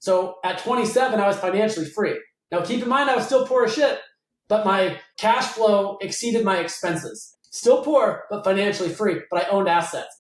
So at 27, I was financially free. Now keep in mind, I was still poor as shit, but my cash flow exceeded my expenses. Still poor, but financially free, but I owned assets.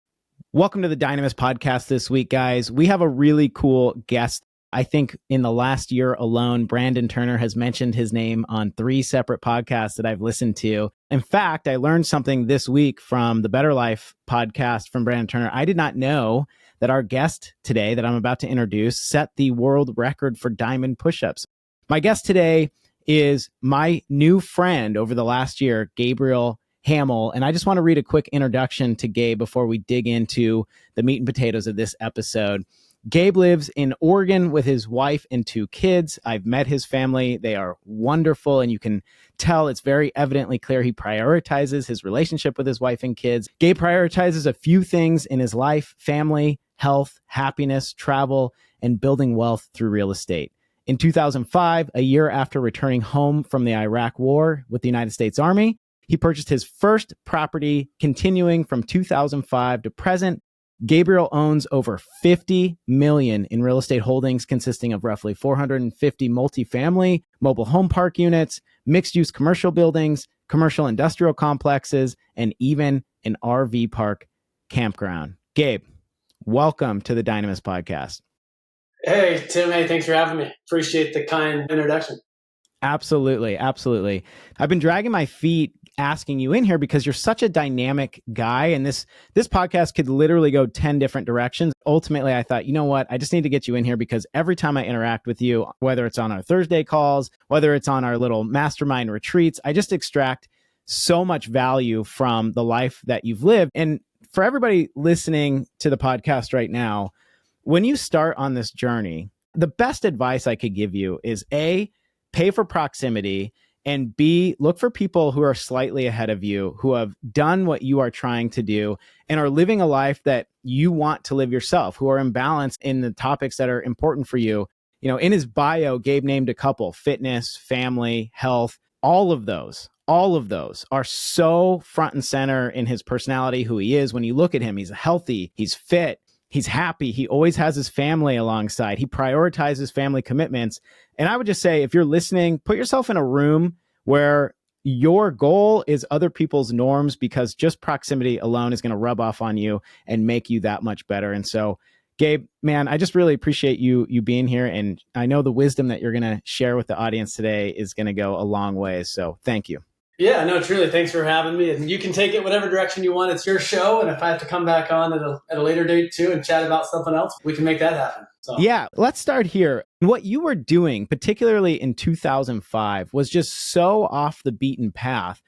Welcome to the Dynamis Podcast this week, guys. We have a really cool guest. I think in the last year alone, Brandon Turner has mentioned his name on 3 separate podcasts that I've listened to. In fact, I learned something this week from the Better Life podcast from Brandon Turner. I did not know that our guest today that I'm about to introduce set the world record for diamond push-ups. My guest today is my new friend over the last year, Gabriel Hamel. And I just want to read a quick introduction to Gabe before we dig into the meat and potatoes of this episode. Gabe lives in Oregon with his wife and 2 kids. I've met his family. They are wonderful. And you can tell it's very evidently clear he prioritizes his relationship with his wife and kids. Gabe prioritizes a few things in his life: family, health, happiness, travel, and building wealth through real estate. In 2005, a year after returning home from the Iraq War with the United States Army, he purchased his first property. Continuing from 2005 to present, Gabriel owns over 50 million in real estate holdings, consisting of roughly 450 multifamily mobile home park units, mixed-use commercial buildings, commercial industrial complexes, and even an RV park campground. Gabe, welcome to the Dynamis Podcast. Hey, Tim. Hey, thanks for having me. Appreciate the kind introduction. Absolutely. Absolutely. I've been dragging my feet asking you in here because you're such a dynamic guy, and this podcast could literally go 10 different directions. Ultimately, I thought, you know what? I just need to get you in here because every time I interact with you, whether it's on our Thursday calls, whether it's on our little mastermind retreats, I just extract so much value from the life that you've lived. And for everybody listening to the podcast right now, when you start on this journey, the best advice I could give you is A, pay for proximity, and B, look for people who are slightly ahead of you, who have done what you are trying to do and are living a life that you want to live yourself, who are in balance in the topics that are important for you. You know, in his bio, Gabe named a couple: fitness, family, health. All of those are so front and center in his personality, who he is. When you look at him, he's healthy, he's fit, he's happy. He always has his family alongside. He prioritizes family commitments. And I would just say, if you're listening, put yourself in a room where your goal is other people's norms, because just proximity alone is going to rub off on you and make you that much better. And so, Gabe, man, I just really appreciate you being here. And I know the wisdom that you're going to share with the audience today is going to go a long way. So thank you. Yeah, no, truly. Thanks for having me. And you can take it whatever direction you want. It's your show. And if I have to come back on at a later date too and chat about something else, we can make that happen. So yeah, let's start here. What you were doing, particularly in 2005, was just so off the beaten path.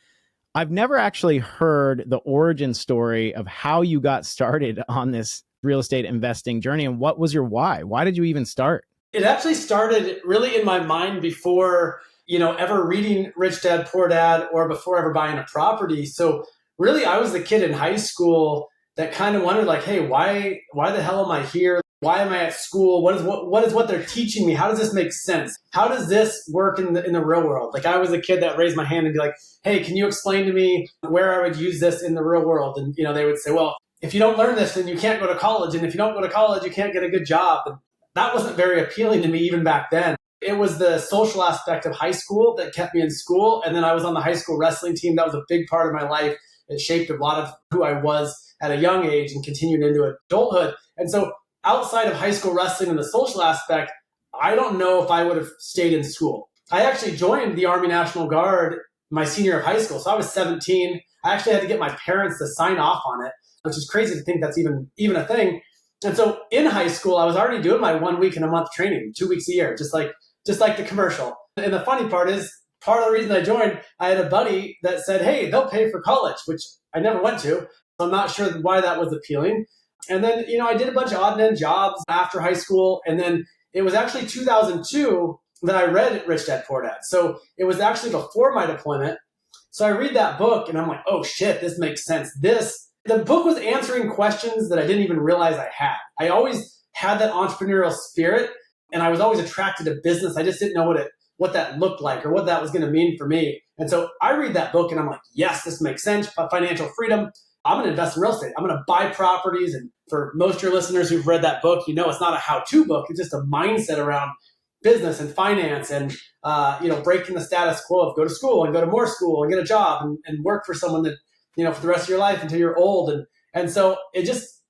I've never actually heard the origin story of how you got started on this real estate investing journey. And what was your why? Why did you even start? It actually started really in my mind before ever reading Rich Dad, Poor Dad, or before ever buying a property. So really, I was the kid in high school that kind of wondered, like, hey, why the hell am I here? Why am I at school? What is what they're teaching me? How does this make sense? How does this work in the real world? Like, I was a kid that raised my hand and be like, hey, can you explain to me where I would use this in the real world? And, they would say, well, if you don't learn this, then you can't go to college. And if you don't go to college, you can't get a good job. And that wasn't very appealing to me even back then. It was the social aspect of high school that kept me in school. And then I was on the high school wrestling team. That was a big part of my life. It shaped a lot of who I was at a young age and continued into adulthood. And so outside of high school wrestling and the social aspect, I don't know if I would have stayed in school. I actually joined the Army National Guard my senior year of high school. So I was 17. I actually had to get my parents to sign off on it, which is crazy to think that's even a thing. And so in high school, I was already doing my 1 week in a month training, 2 weeks a year, just like the commercial. And the funny part is, part of the reason I joined, I had a buddy that said, hey, they'll pay for college, which I never went to. So I'm not sure why that was appealing. And then, I did a bunch of odd and end jobs after high school. And then it was actually 2002 that I read Rich Dad, Poor Dad. So it was actually before my deployment. So I read that book and I'm like, oh shit, this makes sense. The book was answering questions that I didn't even realize I had. I always had that entrepreneurial spirit and I was always attracted to business. I just didn't know what that looked like or what that was going to mean for me. And so I read that book and I'm like, yes, this makes sense. Financial freedom. I'm going to invest in real estate. I'm going to buy properties. And for most of your listeners who've read that book, it's not a how-to book. It's just a mindset around business and finance and, breaking the status quo of go to school and go to more school and get a job and work for someone that, for the rest of your life until you're old. And so I just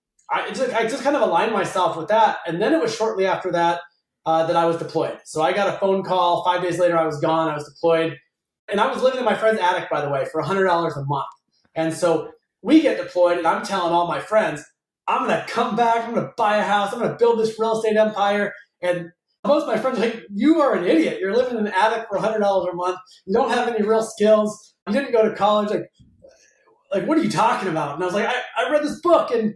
kind of aligned myself with that. And then it was shortly after that that I was deployed. So I got a phone call. 5 days later, I was gone. I was deployed. And I was living in my friend's attic, by the way, for $100 a month. And so we get deployed, and I'm telling all my friends, I'm going to come back. I'm going to buy a house. I'm going to build this real estate empire. And most of my friends are like, you are an idiot. You're living in an attic for $100 a month. You don't have any real skills. You didn't go to college. Like, what are you talking about? And I was like, I read this book, and,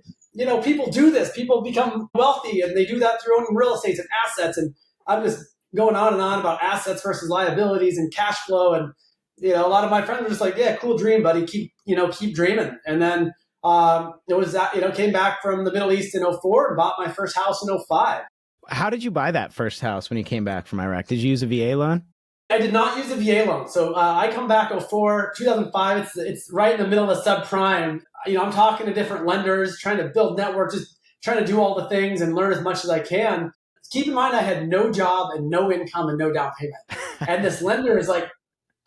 people do this. People become wealthy, and they do that through owning real estate and assets. And I'm just going on and on about assets versus liabilities and cash flow. And, a lot of my friends were just like, yeah, cool dream, buddy. Keep dreaming. And then it was that, came back from the Middle East in 2004 and bought my first house in 2005. How did you buy that first house when you came back from Iraq? Did you use a VA loan? I did not use a VA loan. So I come back 2004, 2005. It's right in the middle of subprime. I'm talking to different lenders, trying to build network, just trying to do all the things and learn as much as I can. Keep in mind, I had no job and no income and no down payment. And this lender is like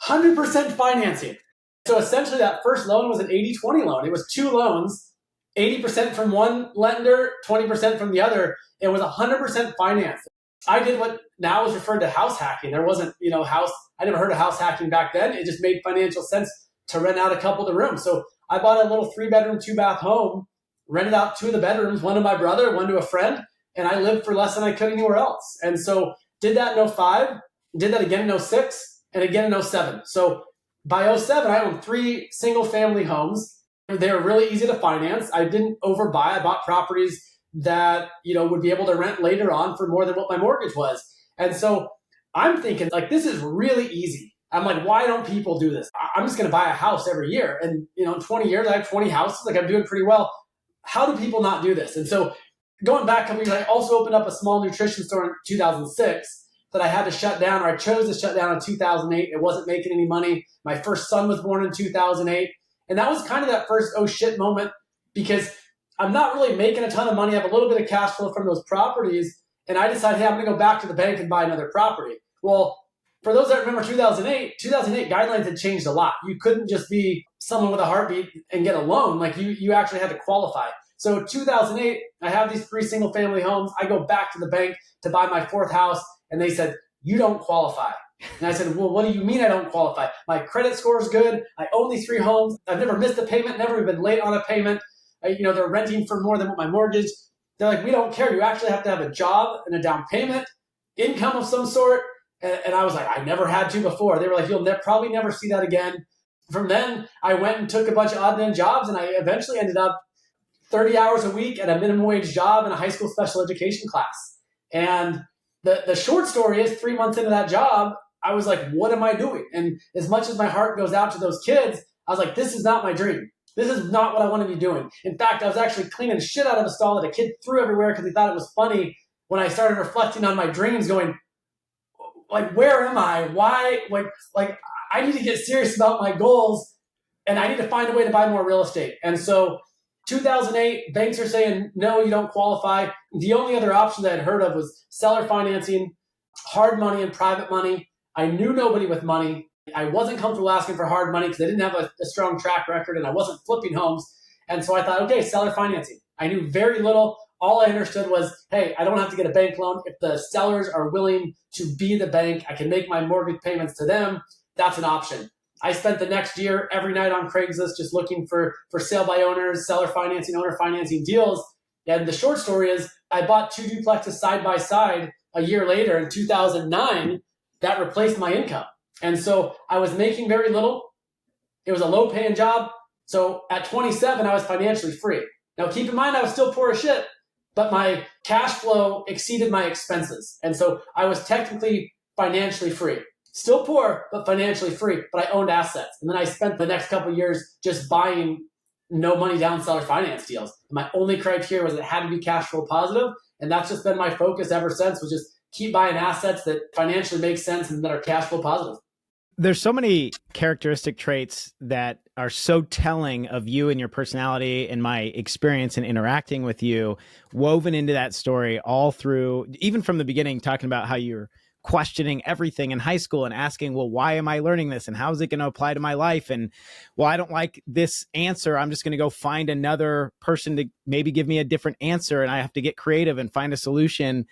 100% financing. So essentially that first loan was an 80-20 loan. It was two loans, 80% from one lender, 20% from the other. It was 100% finance. I did what now is referred to house hacking. There wasn't, I never heard of house hacking back then. It just made financial sense to rent out a couple of the rooms. So I bought a little 3-bedroom, 2-bath home, rented out 2 of the bedrooms, one to my brother, one to a friend, and I lived for less than I could anywhere else. And so did that in 2005, did that again in 2006, and again in 2007. So by 2007, I owned 3 single-family homes. They were really easy to finance. I didn't overbuy. I bought properties that, would be able to rent later on for more than what my mortgage was. And so I'm thinking, like, this is really easy. I'm like, why don't people do this? I'm just going to buy a house every year. And, in 20 years, I have 20 houses. Like, I'm doing pretty well. How do people not do this? And so going back a couple years, I also opened up a small nutrition store in 2006 that I had to shut down, or I chose to shut down in 2008. It wasn't making any money. My first son was born in 2008. And that was kind of that first oh shit moment, because I'm not really making a ton of money. I have a little bit of cash flow from those properties. And I decided, hey, I'm going to go back to the bank and buy another property. Well, for those that remember 2008 guidelines had changed a lot. You couldn't just be someone with a heartbeat and get a loan. Like you actually had to qualify. So 2008, I have these 3 single family homes. I go back to the bank to buy my 4th house. And they said, you don't qualify. And I said, well, what do you mean I don't qualify? My credit score is good. I own these 3 homes. I've never missed a payment, never been late on a payment. They're renting for more than what my mortgage. They're like, we don't care. You actually have to have a job and a down payment, income of some sort. And I was like, I never had to before. They were like, you'll probably never see that again. From then, I went and took a bunch of odd end jobs, and I eventually ended up 30 hours a week at a minimum wage job in a high school special education class. And the short story is 3 months into that job, I was like, what am I doing? And as much as my heart goes out to those kids, I was like, this is not my dream. This is not what I want to be doing. In fact, I was actually cleaning shit out of a stall that a kid threw everywhere because he thought it was funny. When I started reflecting on my dreams, going, like, where am I? Why? Like I need to get serious about my goals, and I need to find a way to buy more real estate. And so 2008, banks are saying, no, you don't qualify. The only other option that I'd heard of was seller financing, hard money and private money. I knew nobody with money. I wasn't comfortable asking for hard money because I didn't have a strong track record, and I wasn't flipping homes. And so I thought, okay, seller financing. I knew very little. All I understood was, hey, I don't have to get a bank loan. If the sellers are willing to be the bank, I can make my mortgage payments to them. That's an option. I spent the next year every night on Craigslist just looking for sale by owners, seller financing, owner financing deals. And the short story is I bought 2 duplexes side by side a year later in 2009 that replaced my income. And so I was making very little. It was a low paying job. So at 27, I was financially free. Now keep in mind, I was still poor as shit, but my cash flow exceeded my expenses. And so I was technically financially free. Still poor, but financially free, but I owned assets. And then I spent the next couple of years just buying no money down seller finance deals. And my only criteria was it had to be cash flow positive. And that's just been my focus ever since, was just keep buying assets that financially make sense and that are cash flow positive. There's so many characteristic traits that are so telling of you and your personality and my experience in interacting with you, woven into that story all through, even from the beginning, talking about how you're questioning everything in high school and asking, well, why am I learning this? And how is it going to apply to my life? And, well, I don't like this answer. I'm just going to go find another person to maybe give me a different answer. And I have to get creative and find a solution.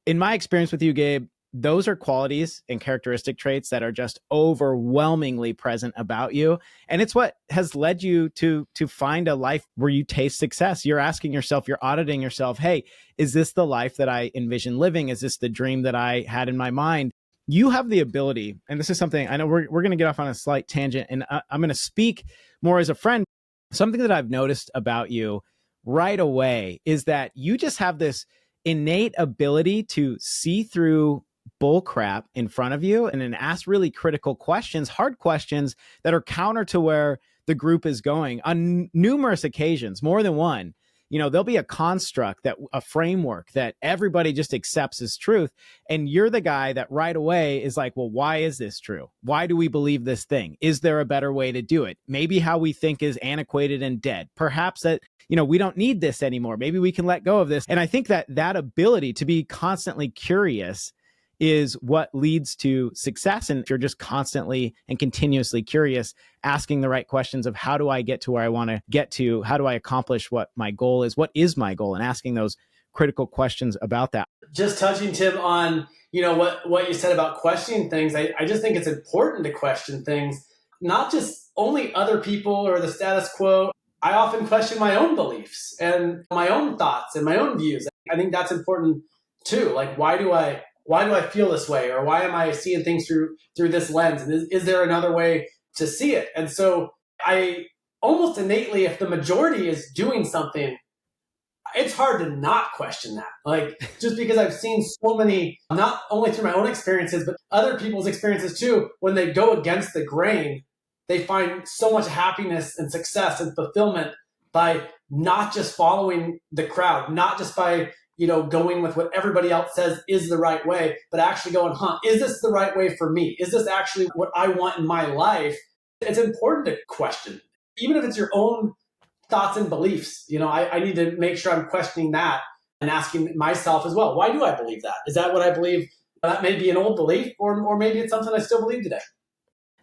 In my experience with you, Gabe, those are qualities and characteristic traits that are just overwhelmingly present about you. And it's what has led you to find a life where you taste success. You're asking yourself, you're auditing yourself, hey, is this the life that I envision living? Is this the dream that I had in my mind? You have the ability, and this is something, I know we're going to get off on a slight tangent, and I'm going to speak more as a friend. Something that I've noticed about you right away is that you just have this innate ability to see through bull crap in front of you and then ask really critical questions, hard questions that are counter to where the group is going on numerous occasions, more than one. You know, there'll be a construct, that a framework that everybody just accepts as truth. And you're the guy that right away is like, well, why is this true? Why do we believe this thing? Is there a better way to do it? Maybe how we think is antiquated and dead. Perhaps that, you know, we don't need this anymore. Maybe we can let go of this. And I think that that ability to be constantly curious is what leads to success. And if you're just constantly and continuously curious, asking the right questions of how do I get to where I want to get to? How do I accomplish what my goal is? What is my goal? And asking those critical questions about that. Just touching, Tim, on, you know, what you said about questioning things. I just think it's important to question things, not just only other people or the status quo. I often question my own beliefs and my own thoughts and my own views. I think that's important too. Like, why do I feel this way? Or why am I seeing things through this lens? And is there another way to see it? And so I almost innately, if the majority is doing something, it's hard to not question that. Like, just because I've seen so many, not only through my own experiences, but other people's experiences too, when they go against the grain, they find so much happiness and success and fulfillment by not just following the crowd, not just by, you know, going with what everybody else says is the right way, but actually going, is this the right way for me? Is this actually what I want in my life? It's important to question, even if it's your own thoughts and beliefs. You know, I need to make sure I'm questioning that and asking myself as well, why do I believe that? Is that what I believe? That may be an old belief, or maybe it's something I still believe today.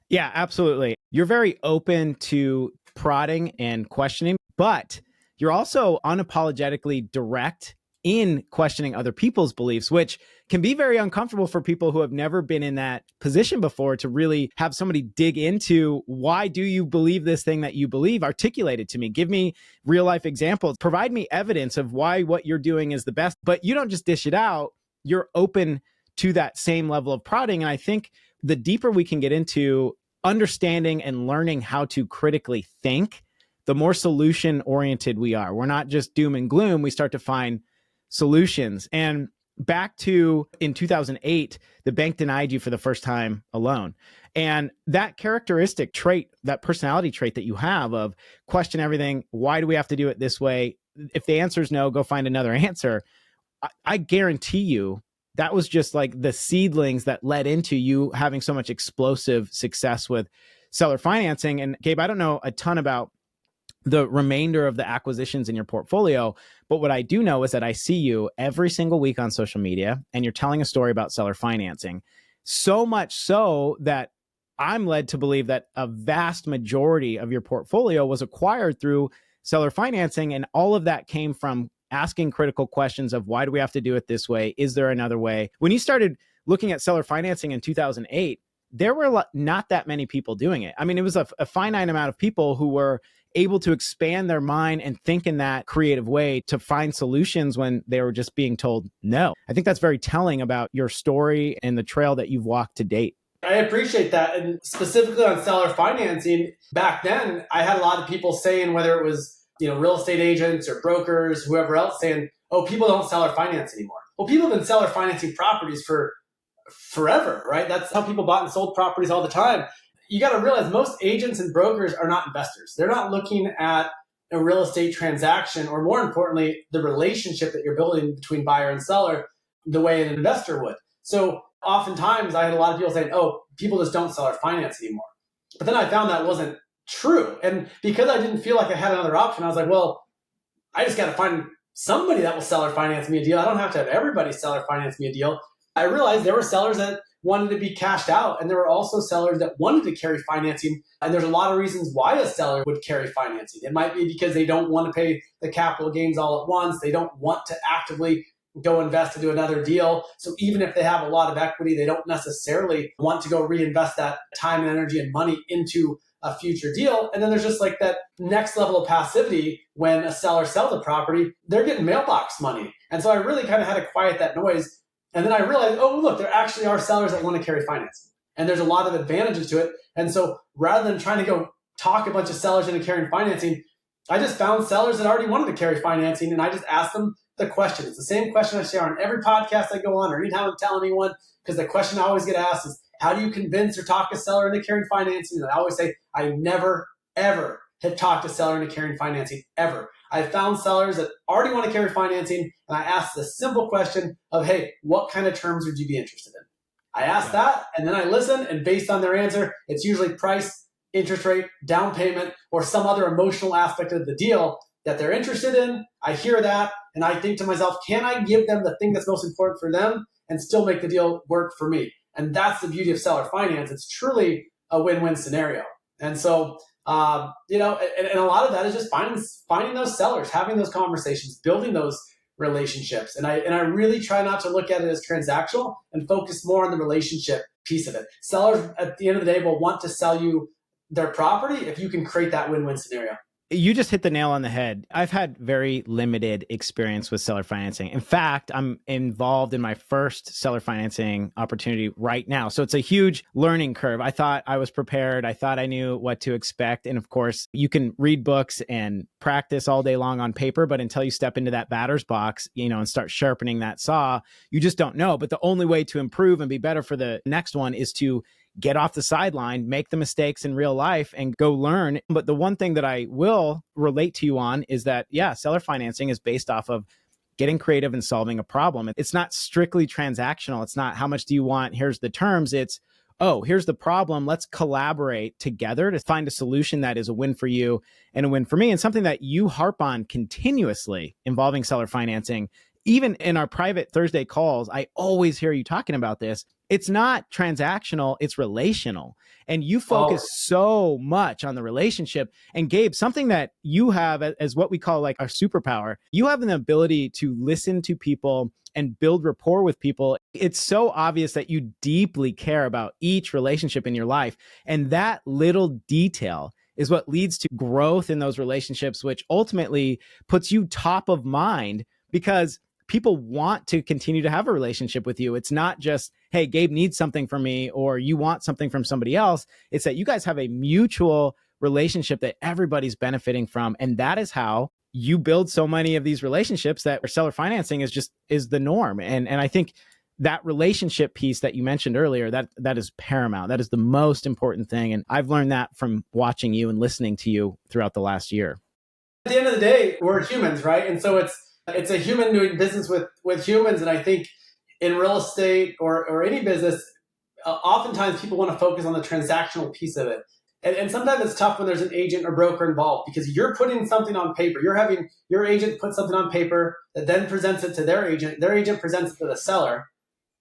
Yeah, absolutely. You're very open to prodding and questioning, but you're also unapologetically direct in questioning other people's beliefs, which can be very uncomfortable for people who have never been in that position before, to really have somebody dig into, why do you believe this thing that you believe? Articulate it to me. Give me real life examples. Provide me evidence of why what you're doing is the best. But you don't just dish it out. You're open to that same level of prodding. And I think the deeper we can get into understanding and learning how to critically think, the more solution oriented we are. We're not just doom and gloom. We start to find solutions. And back to in 2008, the bank denied you for the first time a loan. And that characteristic trait, that personality trait that you have of question everything, why do we have to do it this way? If the answer is no, go find another answer. I guarantee you that was just like the seedlings that led into you having so much explosive success with seller financing. And Gabe, I don't know a ton about the remainder of the acquisitions in your portfolio, but what I do know is that I see you every single week on social media and you're telling a story about seller financing. So much so that I'm led to believe that a vast majority of your portfolio was acquired through seller financing. And all of that came from asking critical questions of, why do we have to do it this way? Is there another way? When you started looking at seller financing in 2008, there were not that many people doing it. I mean, it was a finite amount of people who were able to expand their mind and think in that creative way to find solutions when they were just being told no. I think that's very telling about your story and the trail that you've walked to date. I appreciate that. And specifically on seller financing, back then, I had a lot of people saying, whether it was, you know, real estate agents or brokers, whoever else, saying, oh, people don't seller finance anymore. Well, people have been seller financing properties for forever, right? That's how people bought and sold properties all the time. You got to realize most agents and brokers are not investors. They're not looking at a real estate transaction, or more importantly, the relationship that you're building between buyer and seller, the way an investor would. So oftentimes I had a lot of people saying, oh, people just don't seller finance anymore. But then I found that wasn't true. And because I didn't feel like I had another option, I was like, well, I just got to find somebody that will seller finance me a deal. I don't have to have everybody seller finance me a deal. I realized there were sellers that wanted to be cashed out, and there were also sellers that wanted to carry financing. And there's a lot of reasons why a seller would carry financing. It might be because they don't want to pay the capital gains all at once. They don't want to actively go invest to do another deal. So even if they have a lot of equity, they don't necessarily want to go reinvest that time and energy and money into a future deal. And then there's just like that next level of passivity when a seller sells a property, they're getting mailbox money. And so I really kind of had to quiet that noise. And then I realized, oh, look, there actually are sellers that want to carry financing. And there's a lot of advantages to it. And so rather than trying to go talk a bunch of sellers into carrying financing, I just found sellers that already wanted to carry financing. And I just asked them the question. It's the same question I share on every podcast I go on or anytime I'm telling anyone, because the question I always get asked is, how do you convince or talk a seller into carrying financing? And I always say, I never, ever have talked a seller into carrying financing, ever. I found sellers that already want to carry financing, and I asked the simple question of, hey, what kind of terms would you be interested in? I asked that, and then I listen, and based on their answer, it's usually price, interest rate, down payment, or some other emotional aspect of the deal that they're interested in. I hear that, and I think to myself, can I give them the thing that's most important for them and still make the deal work for me? And that's the beauty of seller finance. It's truly a win-win scenario. And so, and a lot of that is just finding those sellers, having those conversations, building those relationships. And I really try not to look at it as transactional and focus more on the relationship piece of it. Sellers at the end of the day will want to sell you their property if you can create that win-win scenario. You just hit the nail on the head. I've had very limited experience with seller financing. In fact, I'm involved in my first seller financing opportunity right now. So it's a huge learning curve. I thought I was prepared. I thought I knew what to expect. And of course, you can read books and practice all day long on paper, but until you step into that batter's box, and start sharpening that saw, you just don't know. But the only way to improve and be better for the next one is to get off the sideline, make the mistakes in real life and go learn. But the one thing that I will relate to you on is that, seller financing is based off of getting creative and solving a problem. It's not strictly transactional. It's not how much do you want? Here's the terms. It's, oh, here's the problem. Let's collaborate together to find a solution that is a win for you and a win for me. And something that you harp on continuously involving seller financing. Even in our private Thursday calls, I always hear you talking about this. It's not transactional, it's relational. And you focus so much on the relationship. And Gabe, something that you have as what we call like our superpower, you have an ability to listen to people and build rapport with people. It's so obvious that you deeply care about each relationship in your life. And that little detail is what leads to growth in those relationships, which ultimately puts you top of mind because people want to continue to have a relationship with you. It's not just, hey, Gabe needs something from me or you want something from somebody else. It's that you guys have a mutual relationship that everybody's benefiting from. And that is how you build so many of these relationships that seller financing is the norm. And I think that relationship piece that you mentioned earlier, that is paramount. That is the most important thing. And I've learned that from watching you and listening to you throughout the last year. At the end of the day, we're humans, right? And so it's a human doing business with humans. And I think in real estate or any business, oftentimes people want to focus on the transactional piece of it. And sometimes it's tough when there's an agent or broker involved because you're putting something on paper. You're having your agent put something on paper that then presents it to their agent. Their agent presents it to the seller.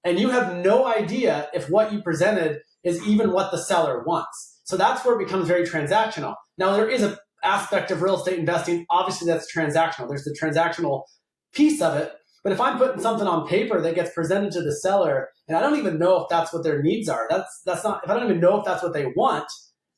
And you have no idea if what you presented is even what the seller wants. So that's where it becomes very transactional. Now, there is an aspect of real estate investing, obviously that's transactional. There's the transactional piece of it. But if I'm putting something on paper that gets presented to the seller, and I don't even know if that's what their needs are, that's not, if I don't even know if that's what they want,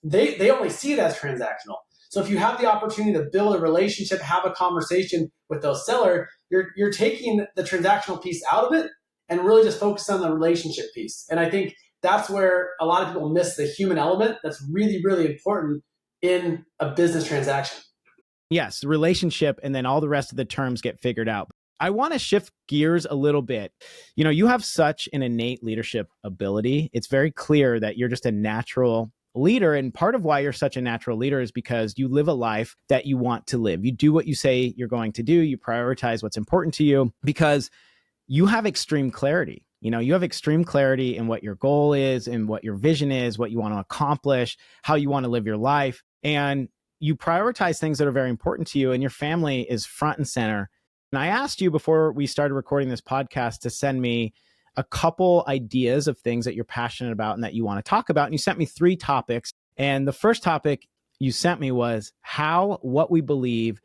they only see it as transactional. So if you have the opportunity to build a relationship, have a conversation with those sellers, you're taking the transactional piece out of it and really just focus on the relationship piece. And I think that's where a lot of people miss the human element that's really, really important in a business transaction. Yes, the relationship, and then all the rest of the terms get figured out. I want to shift gears a little bit. You have such an innate leadership ability. It's very clear that you're just a natural leader. And part of why you're such a natural leader is because you live a life that you want to live. You do what you say you're going to do. You prioritize what's important to you because you have extreme clarity. You have extreme clarity in what your goal is and what your vision is, what you want to accomplish, how you want to live your life. And you prioritize things that are very important to you, and your family is front and center. And I asked you before we started recording this podcast to send me a couple ideas of things that you're passionate about and that you want to talk about. And you sent me 3 topics. And the first topic you sent me was how what we believe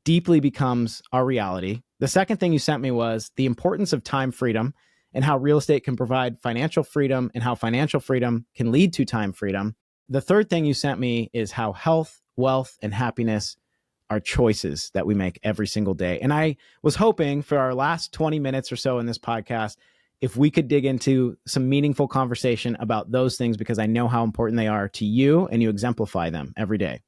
deeply becomes our reality. The second thing you sent me was the importance of time freedom and how real estate can provide financial freedom and how financial freedom can lead to time freedom. The third thing you sent me is how health, wealth, and happiness are choices that we make every single day. And I was hoping for our last 20 minutes or so in this podcast, if we could dig into some meaningful conversation about those things, because I know how important they are to you and you exemplify them every day.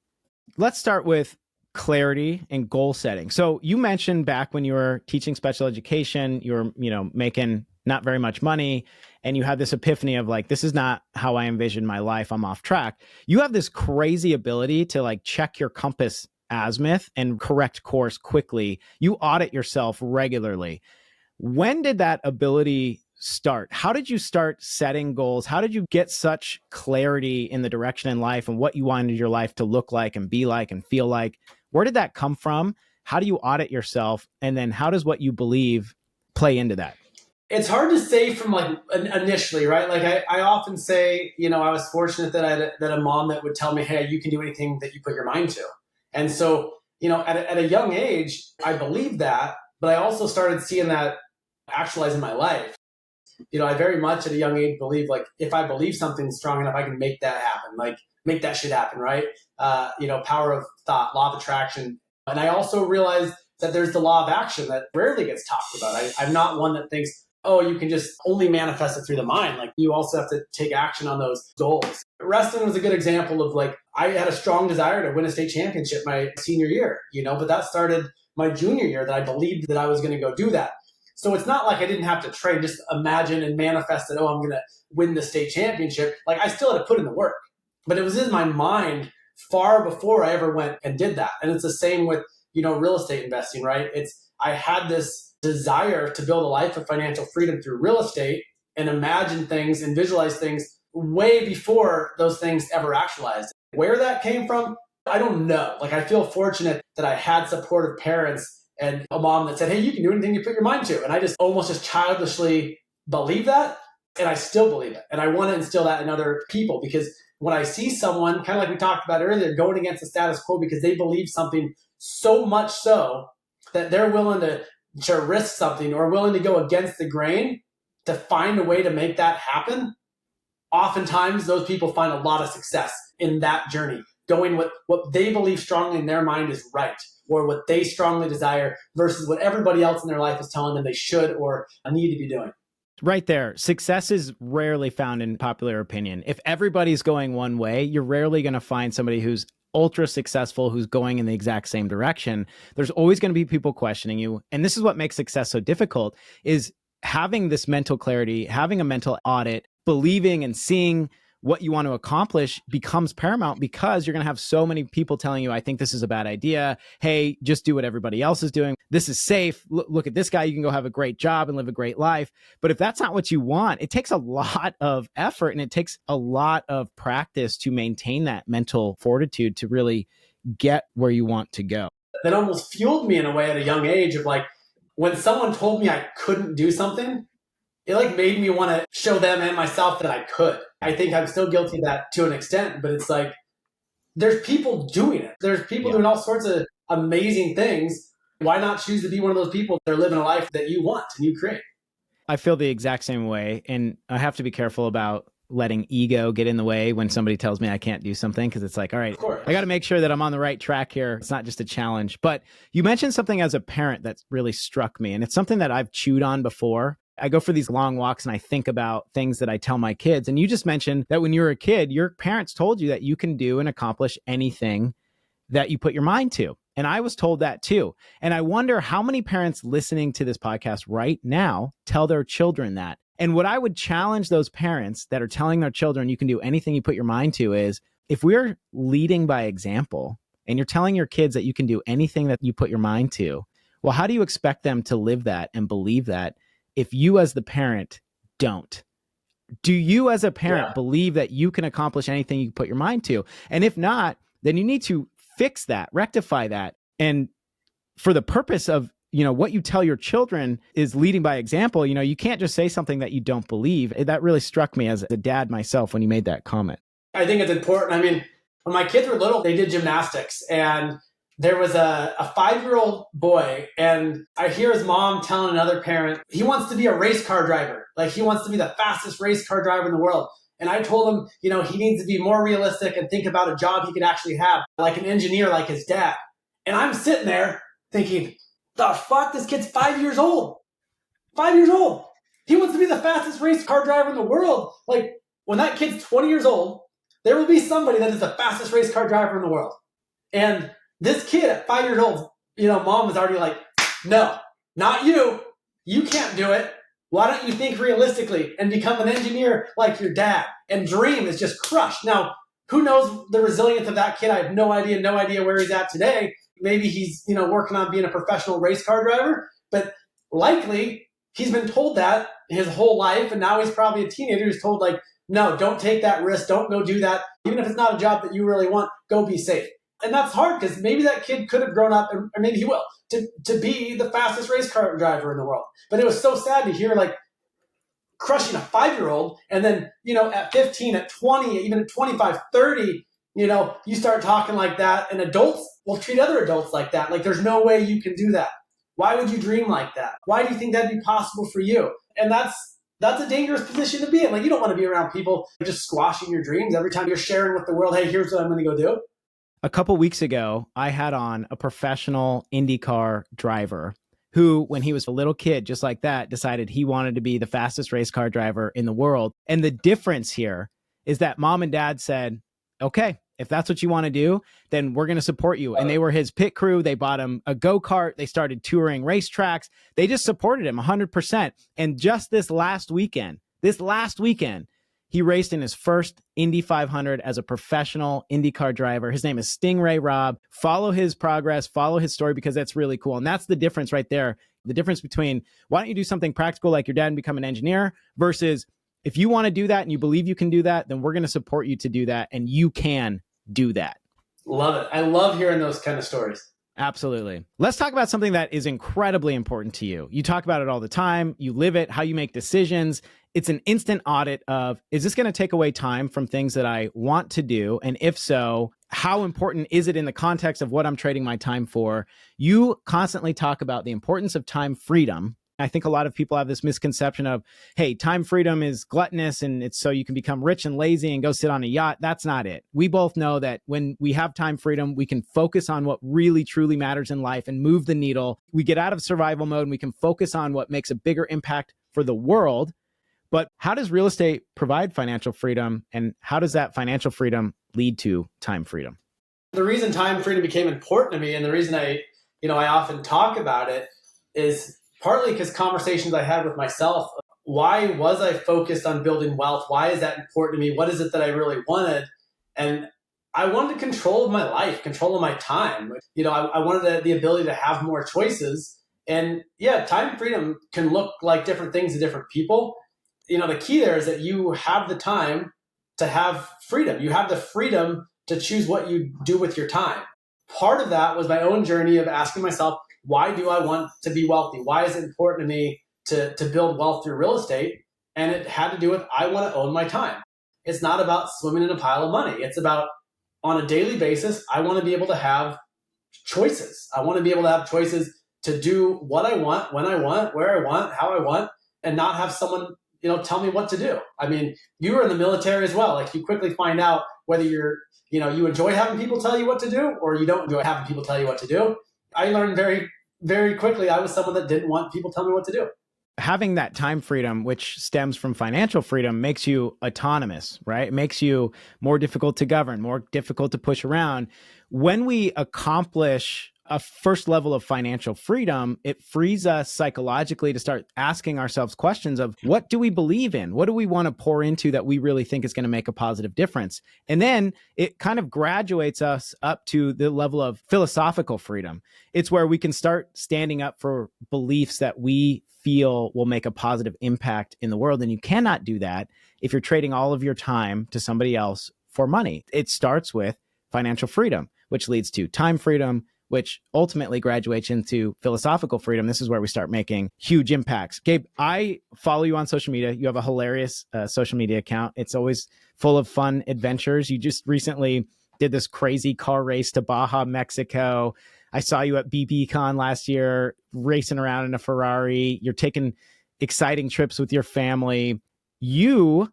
Let's start with clarity and goal setting. So you mentioned back when you were teaching special education, you were, making not very much money, and you had this epiphany of like, this is not how I envisioned my life. I'm off track. You have this crazy ability to like check your compass azimuth and correct course quickly. You audit yourself regularly. When did that ability start? How did you start setting goals? How did you get such clarity in the direction in life and what you wanted your life to look like and be like and feel like? Where did that come from? How do you audit yourself? And then how does what you believe play into that? It's hard to say from like initially, right? Like I often say, I was fortunate that I had a mom that would tell me, hey, you can do anything that you put your mind to. And so, at a young age, I believed that, but I also started seeing that actualize in my life. I very much at a young age believe like if I believe something strong enough, I can make that happen, like make that shit happen, right? Power of thought, law of attraction. And I also realized that there's the law of action that rarely gets talked about. I'm not one that thinks, oh, you can just only manifest it through the mind. Like you also have to take action on those goals. Wrestling was a good example of like, I had a strong desire to win a state championship my senior year, but that started my junior year that I believed that I was going to go do that. So it's not like I didn't have to train, just imagine and manifest that, oh, I'm going to win the state championship. Like I still had to put in the work, but it was in my mind far before I ever went and did that. And it's the same with, real estate investing, right? I had this desire to build a life of financial freedom through real estate and imagine things and visualize things way before those things ever actualized. Where that came from, I don't know. Like I feel fortunate that I had supportive parents and a mom that said, hey, you can do anything you put your mind to. And I just almost just childishly believe that. And I still believe it. And I want to instill that in other people because when I see someone, kind of like we talked about earlier, going against the status quo because they believe something so much so that they're willing to risk something or willing to go against the grain to find a way to make that happen, oftentimes those people find a lot of success in that journey, going with what they believe strongly in their mind is right or what they strongly desire versus what everybody else in their life is telling them they should or need to be doing. Right there. Success is rarely found in popular opinion. If everybody's going one way, you're rarely going to find somebody who's ultra successful, who's going in the exact same direction. There's always going to be people questioning you. And this is what makes success so difficult is having this mental clarity, having a mental audit, believing and seeing what you want to accomplish becomes paramount because you're going to have so many people telling you, I think this is a bad idea. Hey, just do what everybody else is doing. This is safe. Look at this guy. You can go have a great job and live a great life. But if that's not what you want, it takes a lot of effort and it takes a lot of practice to maintain that mental fortitude to really get where you want to go. That almost fueled me in a way at a young age of like, when someone told me I couldn't do something, it like made me want to show them and myself that I could. I think I'm still guilty of that to an extent, but it's like, there's people doing it. There's people doing all sorts of amazing things. Why not choose to be one of those people that are living a life that you want and you create? I feel the exact same way. And I have to be careful about letting ego get in the way when somebody tells me I can't do something. Cause it's like, all right, I got to make sure that I'm on the right track here. It's not just a challenge, but you mentioned something as a parent that really struck me. And it's something that I've chewed on before. I go for these long walks and I think about things that I tell my kids. And you just mentioned that when you were a kid, your parents told you that you can do and accomplish anything that you put your mind to. And I was told that too. And I wonder how many parents listening to this podcast right now tell their children that. And what I would challenge those parents that are telling their children you can do anything you put your mind to is if we're leading by example and you're telling your kids that you can do anything that you put your mind to, well, how do you expect them to live that and believe that if you as the parent don't. Do you as a parent Yeah. believe that you can accomplish anything you put your mind to? And if not, then you need to fix that, rectify that. And for the purpose of, what you tell your children is leading by example. You can't just say something that you don't believe. That really struck me as a dad myself when you made that comment. I think it's important. I mean, when my kids were little, they did gymnastics, and there was a 5-year-old boy, and I hear his mom telling another parent, he wants to be a race car driver. Like, he wants to be the fastest race car driver in the world. And I told him, he needs to be more realistic and think about a job he could actually have, like an engineer, like his dad. And I'm sitting there thinking, the fuck, this kid's 5 years old. 5 years old. He wants to be the fastest race car driver in the world. Like, when that kid's 20 years old, there will be somebody that is the fastest race car driver in the world. And this kid at 5 years old, mom was already like, no, not you. You can't do it. Why don't you think realistically and become an engineer like your dad? And dream is just crushed. Now, who knows the resilience of that kid? I have no idea where he's at today. Maybe he's, working on being a professional race car driver, but likely he's been told that his whole life. And now he's probably a teenager who's told, like, no, don't take that risk. Don't go do that. Even if it's not a job that you really want, go be safe. And that's hard because maybe that kid could have grown up, and maybe he will, to be the fastest race car driver in the world. But it was so sad to hear, like, crushing a 5-year-old, and then, at 15, at 20, even at 25, 30, you start talking like that, and adults will treat other adults like that. Like, there's no way you can do that. Why would you dream like that? Why do you think that'd be possible for you? And that's a dangerous position to be in. Like, you don't want to be around people just squashing your dreams every time you're sharing with the world, hey, here's what I'm going to go do. A couple weeks ago, I had on a professional IndyCar driver who, when he was a little kid, just like that, decided he wanted to be the fastest race car driver in the world. And the difference here is that mom and dad said, okay, if that's what you want to do, then we're going to support you. And they were his pit crew. They bought him a go-kart. They started touring racetracks. They just supported him 100%. And just this last weekend, he raced in his first Indy 500 as a professional IndyCar driver. His name is Stingray Robb. Follow his progress, follow his story, because that's really cool. And that's the difference right there. The difference between why don't you do something practical like your dad and become an engineer versus if you want to do that and you believe you can do that, then we're going to support you to do that. And you can do that. Love it. I love hearing those kind of stories. Absolutely. Let's talk about something that is incredibly important to you. You talk about it all the time. You live it, how you make decisions. It's an instant audit of, is this going to take away time from things that I want to do? And if so, how important is it in the context of what I'm trading my time for? You constantly talk about the importance of time freedom. I think a lot of people have this misconception of, hey, time freedom is gluttonous and it's so you can become rich and lazy and go sit on a yacht. That's not it. We both know that when we have time freedom, we can focus on what really, truly matters in life and move the needle. We get out of survival mode and we can focus on what makes a bigger impact for the world. But how does real estate provide financial freedom, and how does that financial freedom lead to time freedom? The reason time freedom became important to me, and the reason I often talk about it, is partly because conversations I had with myself. Why was I focused on building wealth? Why is that important to me? What is it that I really wanted? And I wanted control of my life, control of my time. I wanted the ability to have more choices. And yeah, time freedom can look like different things to different people. The key there is that you have the time to have freedom. You have the freedom to choose what you do with your time. Part of that was my own journey of asking myself, why do I want to be wealthy? Why is it important to me to build wealth through real estate? And it had to do with, I want to own my time. It's not about swimming in a pile of money. It's about, on a daily basis, I want to be able to have choices. I want to be able to have choices to do what I want, when I want, where I want, how I want, and not have someone tell me what to do. I mean, you were in the military as well. Like, you quickly find out whether you enjoy having people tell you what to do or you don't enjoy having people tell you what to do. I learned very, very quickly I was someone that didn't want people telling me what to do. Having that time freedom, which stems from financial freedom, makes you autonomous, right? It makes you more difficult to govern, more difficult to push around. When we accomplish a first level of financial freedom, it frees us psychologically to start asking ourselves questions of what do we believe in? What do we want to pour into that we really think is going to make a positive difference? And then it kind of graduates us up to the level of philosophical freedom. It's where we can start standing up for beliefs that we feel will make a positive impact in the world. And you cannot do that if you're trading all of your time to somebody else for money. It starts with financial freedom, which leads to time freedom, which ultimately graduates into philosophical freedom. This is where we start making huge impacts. Gabe, I follow you on social media. You have a hilarious social media account. It's always full of fun adventures. You just recently did this crazy car race to Baja, Mexico. I saw you at BBCon last year, racing around in a Ferrari. You're taking exciting trips with your family. You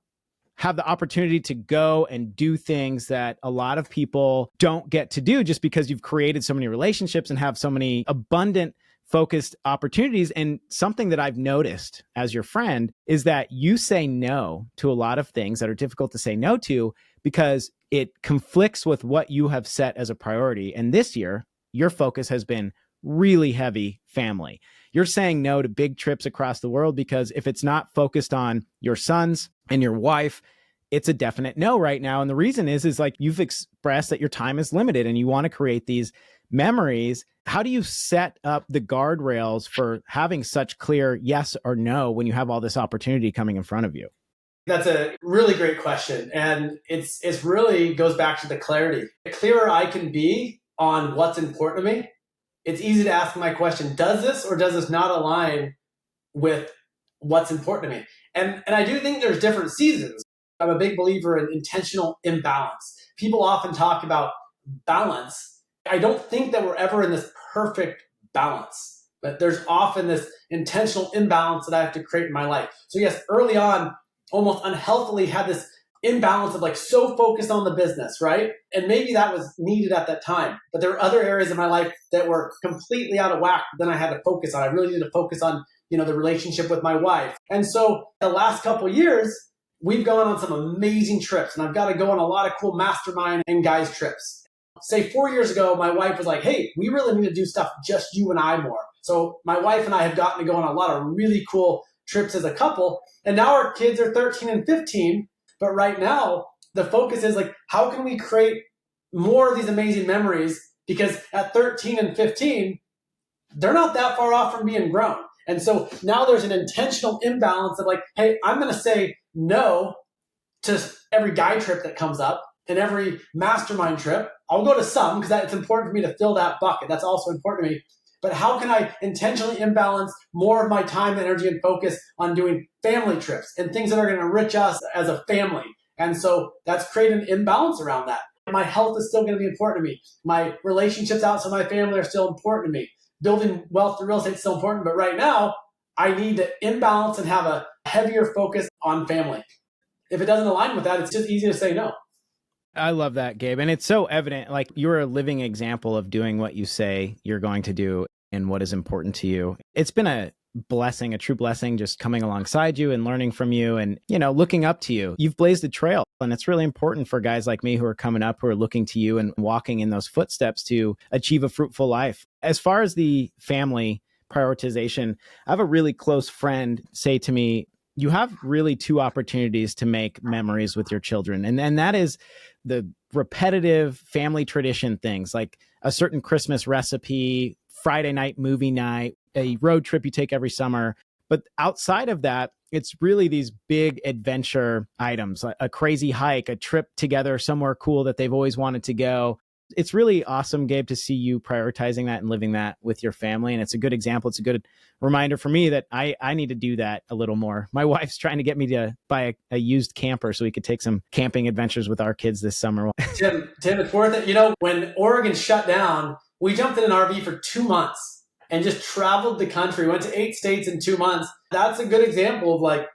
have the opportunity to go and do things that a lot of people don't get to do just because you've created so many relationships and have so many abundant, focused opportunities. And something that I've noticed as your friend is that you say no to a lot of things that are difficult to say no to because it conflicts with what you have set as a priority. And this year, your focus has been really heavy family. You're saying no to big trips across the world because if it's not focused on your sons and your wife, it's a definite no right now. And the reason is like you've expressed that your time is limited and you want to create these memories. How do you set up the guardrails for having such clear yes or no when you have all this opportunity coming in front of you? That's a really great question. And it's really goes back to the clarity. The clearer I can be on what's important to me, it's easy to ask my question, does this or does this not align with what's important to me? And I do think there's different seasons. I'm a big believer in intentional imbalance. People often talk about balance. I don't think that we're ever in this perfect balance, but there's often this intentional imbalance that I have to create in my life. So yes, early on, almost unhealthily had this imbalance of like so focused on the business, right? And maybe that was needed at that time, but there were other areas of my life that were completely out of whack. Then I had to focus on. I really needed to focus on, the relationship with my wife. And so the last couple of years, we've gone on some amazing trips, and I've got to go on a lot of cool mastermind and guys trips. Say 4 years ago, my wife was like, hey, we really need to do stuff just you and I more. So my wife and I have gotten to go on a lot of really cool trips as a couple. And now our kids are 13 and 15. But right now, the focus is like, how can we create more of these amazing memories? Because at 13 and 15, they're not that far off from being grown. And so now there's an intentional imbalance of like, hey, I'm going to say no to every guy trip that comes up and every mastermind trip. I'll go to some because it's important for me to fill that bucket. That's also important to me. But how can I intentionally imbalance more of my time, energy, and focus on doing family trips and things that are going to enrich us as a family? And so that's creating an imbalance around that. My health is still going to be important to me. My relationships outside my family are still important to me. Building wealth through real estate is still important. But right now, I need to imbalance and have a heavier focus on family. If it doesn't align with that, it's just easy to say no. I love that, Gabe. And it's so evident, like you're a living example of doing what you say you're going to do and what is important to you. It's been a blessing, a true blessing, just coming alongside you and learning from you and, looking up to you. You've blazed a trail. And it's really important for guys like me who are coming up, who are looking to you and walking in those footsteps to achieve a fruitful life. As far as the family prioritization, I have a really close friend say to me, you have really two opportunities to make memories with your children. And that is the repetitive family tradition things like a certain Christmas recipe, Friday night movie night, a road trip you take every summer. But outside of that, it's really these big adventure items, like a crazy hike, a trip together somewhere cool that they've always wanted to go. It's really awesome, Gabe, to see you prioritizing that and living that with your family. And it's a good example. It's a good reminder for me that I need to do that a little more. My wife's trying to get me to buy a used camper so we could take some camping adventures with our kids this summer. Tim, it's worth it. When Oregon shut down, we jumped in an RV for 2 months and just traveled the country, went to 8 states in 2 months. That's a good example of like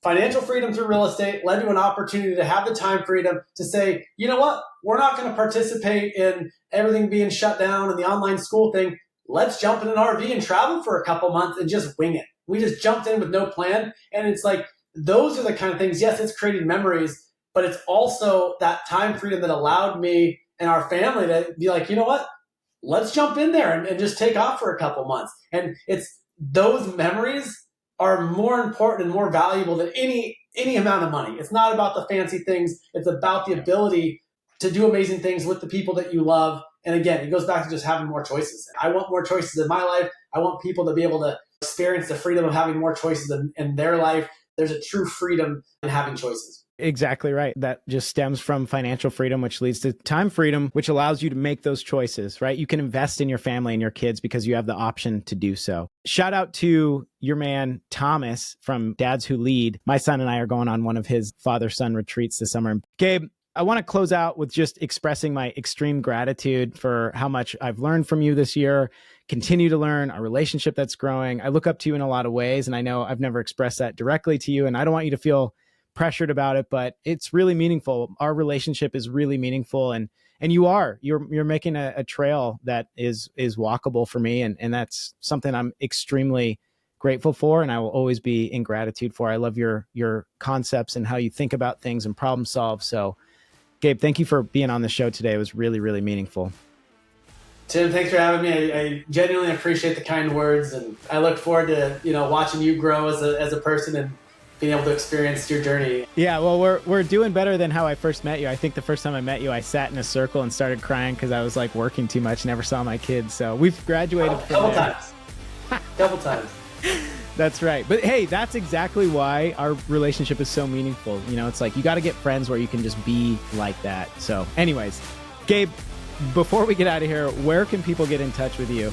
financial freedom through real estate led to an opportunity to have the time freedom to say, you know what? We're not going to participate in everything being shut down and the online school thing. Let's jump in an RV and travel for a couple months and just wing it. We just jumped in with no plan. And it's like, those are the kind of things, yes, it's creating memories, but it's also that time freedom that allowed me and our family to be like, you know what? let's jump in there and just take off for a couple months. And it's those memories are more important and more valuable than any amount of money. It's not about the fancy things. It's about the ability to do amazing things with the people that you love. And again, it goes back to just having more choices. I want more choices in my life. I want people to be able to experience the freedom of having more choices in their life. There's a true freedom in having choices. Exactly right. That just stems from financial freedom, which leads to time freedom, which allows you to make those choices, right? You can invest in your family and your kids because you have the option to do so. Shout out to your man, Thomas from Dads Who Lead. My son and I are going on one of his father-son retreats this summer. Gabe, I want to close out with just expressing my extreme gratitude for how much I've learned from you this year, continue to learn, our relationship that's growing. I look up to you in a lot of ways, and I know I've never expressed that directly to you, and I don't want you to feel pressured about it, but it's really meaningful. Our relationship is really meaningful, and you're making a trail that is walkable for me, and that's something I'm extremely grateful for, and I will always be in gratitude for. I love your concepts and how you think about things and problem solve. So Gabe, thank you for being on the show today. It was really, really meaningful. Tim, thanks for having me. I genuinely appreciate the kind words, and I look forward to watching you grow as a person and being able to experience your journey. Yeah, well, we're doing better than how I first met you. I think the first time I met you, I sat in a circle and started crying because I was like working too much, never saw my kids. So we've graduated from there. Couple times. That's right. But hey, that's exactly why our relationship is so meaningful. It's like you got to get friends where you can just be like that. So anyways, Gabe, before we get out of here, where can people get in touch with you?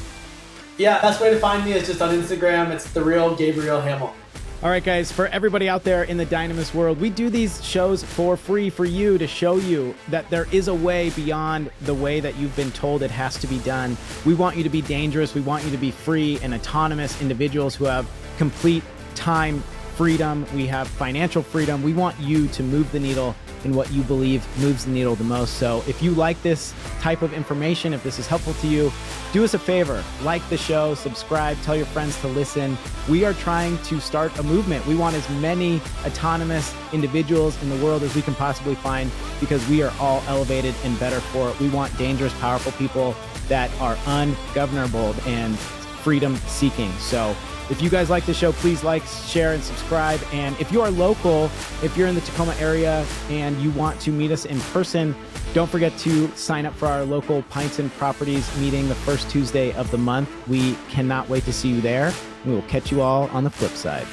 Yeah, best way to find me is just on Instagram. It's the real Gabriel Hamel. All right, guys, for everybody out there in the Dynamis world, we do these shows for free for you to show you that there is a way beyond the way that you've been told it has to be done. We want you to be dangerous. We want you to be free and autonomous individuals who have complete time freedom. We have financial freedom. We want you to move the needle in what you believe moves the needle the most. So if you like this type of information, if this is helpful to you, do us a favor, like the show, subscribe, tell your friends to listen. We are trying to start a movement. We want as many autonomous individuals in the world as we can possibly find because we are all elevated and better for it. We want dangerous, powerful people that are ungovernable and freedom seeking. So if you guys like the show, please like, share, and subscribe. And if you are local, if you're in the Tacoma area and you want to meet us in person, don't forget to sign up for our local Pints and Properties meeting the first Tuesday of the month. We cannot wait to see you there. We will catch you all on the flip side.